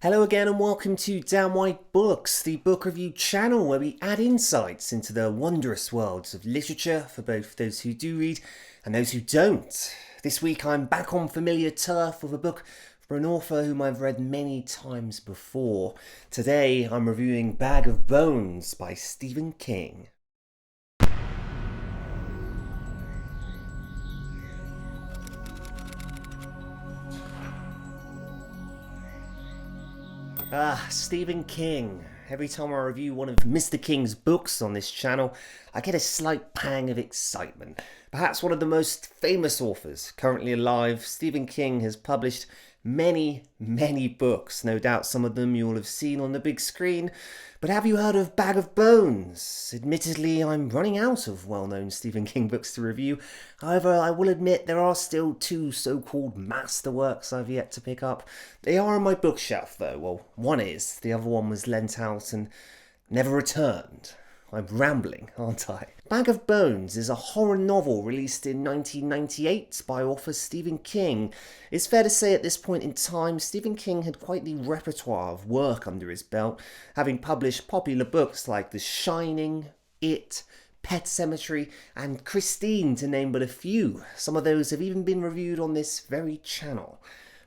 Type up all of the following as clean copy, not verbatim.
Hello again and welcome to DanWhiteBooks, the book review channel where we add insights into the wondrous worlds of literature for both those who do read and those who don't. This week I'm back on familiar turf with a book from an author whom I've read many times before. Today I'm reviewing Bag of Bones by Stephen King. Stephen King. Every time I review one of Mr. King's books on this channel, I get a slight pang of excitement. Perhaps one of the most famous authors currently alive, Stephen King has published many books. No doubt some of them you'll have seen on the big screen. But have you heard of Bag of Bones? Admittedly, I'm running out of well-known Stephen King books to review. However, I will admit there are still two so-called masterworks I've yet to pick up. They are on my bookshelf though. Well, one is. The other one was lent out and never returned. I'm rambling, aren't I? Bag of Bones is a horror novel released in 1998 by author Stephen King. It's fair to say at this point in time, Stephen King had quite the repertoire of work under his belt, having published popular books like The Shining, It, Pet Sematary, and Christine, to name but a few. Some of those have even been reviewed on this very channel.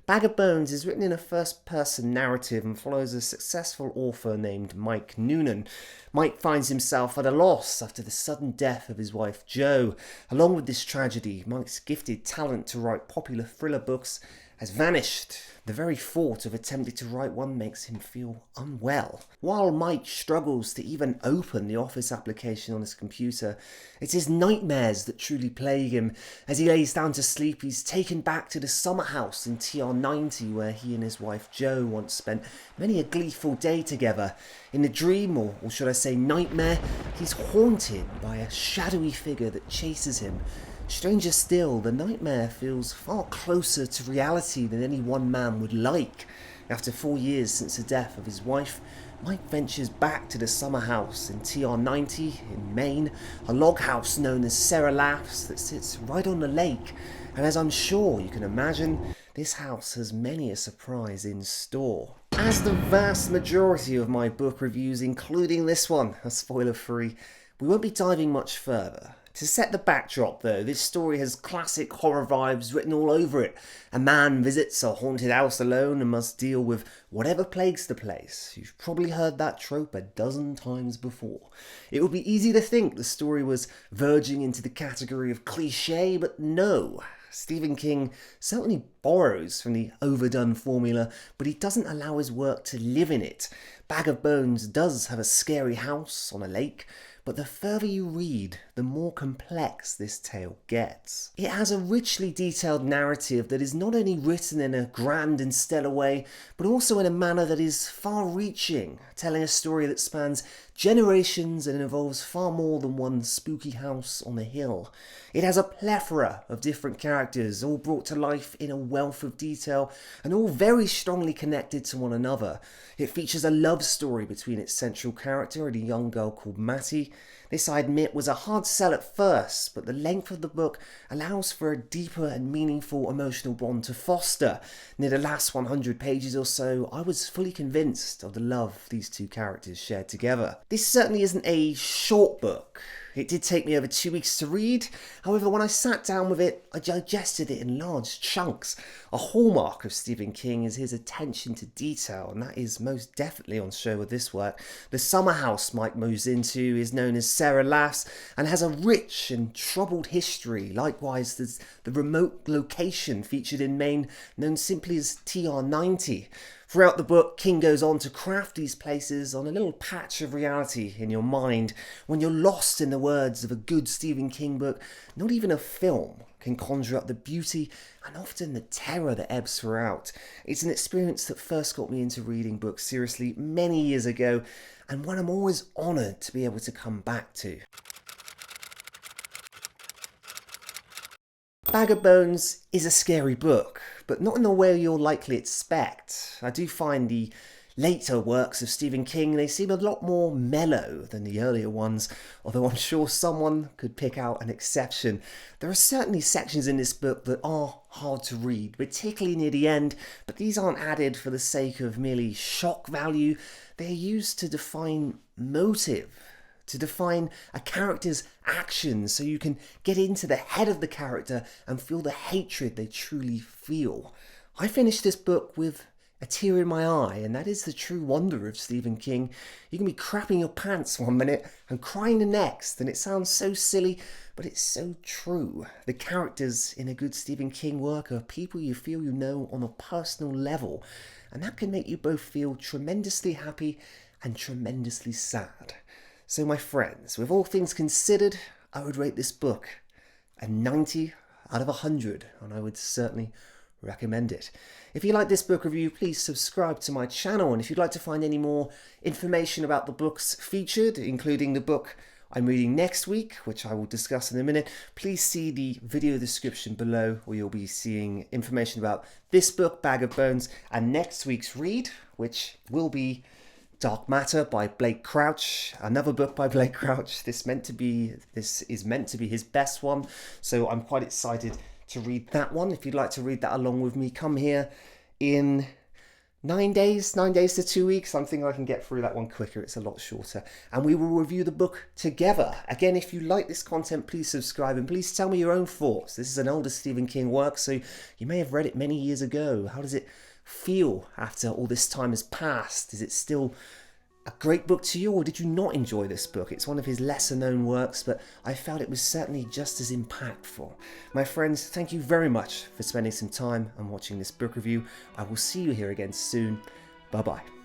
Bag of Bones is written in a first-person narrative and follows a successful author named Mike Noonan. Mike finds himself at a loss after the sudden death of his wife Jo. Along with this tragedy, Mike's gifted talent to write popular thriller books has vanished. The very thought of attempting to write one makes him feel unwell. While Mike struggles to even open the office application on his computer, it's his nightmares that truly plague him. As he lays down to sleep, he's taken back to the summer house in TR90 where he and his wife Jo once spent many a gleeful day together. In the dream, or should I say nightmare, he's haunted by a shadowy figure that chases him. Stranger still, the nightmare feels far closer to reality than any one man would like. After 4 years since the death of his wife, Mike ventures back to the summer house in TR90 in Maine, a log house known as Sarah Laughs that sits right on the lake. And as I'm sure you can imagine, this house has many a surprise in store. As the vast majority of my book reviews, including this one, are spoiler-free, we won't be diving much further. To set the backdrop though, this story has classic horror vibes written all over it. A man visits a haunted house alone and must deal with whatever plagues the place. You've probably heard that trope a dozen times before. It would be easy to think the story was verging into the category of cliché, but no. Stephen King certainly borrows from the overdone formula, but he doesn't allow his work to live in it. Bag of Bones does have a scary house on a lake, but the further you read, the more complex this tale gets. It has a richly detailed narrative that is not only written in a grand and stellar way, but also in a manner that is far-reaching, telling a story that spans generations and involves far more than one spooky house on a hill. It has a plethora of different characters, all brought to life in a wealth of detail, and all very strongly connected to one another. It features a love story between its central character and a young girl called Mattie. This, I admit, was a hard sell at first, but the length of the book allows for a deeper and meaningful emotional bond to foster. Near the last 100 pages or so, I was fully convinced of the love these two characters shared together. This certainly isn't a short book. It did take me over 2 weeks to read. However, when I sat down with it, I digested it in large chunks. A hallmark of Stephen King is his attention to detail, and that is most definitely on show with this work. The summer house Mike moves into is known as Sarah Laughs and has a rich and troubled history. Likewise, there's the remote location featured in Maine known simply as TR90. Throughout the book, King goes on to craft these places on a little patch of reality in your mind. When you're lost in the words of a good Stephen King book, not even a film can conjure up the beauty and often the terror that ebbs throughout. It's an experience that first got me into reading books seriously many years ago, and one I'm always honoured to be able to come back to. Bag of Bones is a scary book, but not in the way you'll likely expect. I do find the later works of Stephen King, they seem a lot more mellow than the earlier ones, although I'm sure someone could pick out an exception. There are certainly sections in this book that are hard to read, particularly near the end, but these aren't added for the sake of merely shock value. They're used to define motive, to define a character's actions, so you can get into the head of the character and feel the hatred they truly feel. I finished this book with a tear in my eye, and that is the true wonder of Stephen King. You can be crapping your pants one minute and crying the next, and it sounds so silly, but it's so true. The characters in a good Stephen King work are people you feel you know on a personal level, and that can make you both feel tremendously happy and tremendously sad. So my friends, with all things considered, I would rate this book a 90 out of 100, and I would certainly recommend it. If you like this book review, please subscribe to my channel, and if you'd like to find any more information about the books featured, including the book I'm reading next week, which I will discuss in a minute, please see the video description below, where you'll be seeing information about this book, Bag of Bones, and next week's read, which will be Dark Matter by Blake Crouch, another book by Blake Crouch. This is meant to be his best one, so I'm quite excited to read that one. If you'd like to read that along with me, come here in 9 days to 2 weeks. I'm thinking I can get through that one quicker. It's a lot shorter, and we will review the book together. Again, if you like this content, please subscribe and please tell me your own thoughts. This is an older Stephen King work, so you may have read it many years ago. How does it feel after all this time has passed? Is it still a great book to you, or did you not enjoy this book? It's one of his lesser known works, but I felt it was certainly just as impactful. My friends, thank you very much for spending some time and watching this book review. I will see you here again soon. Bye bye.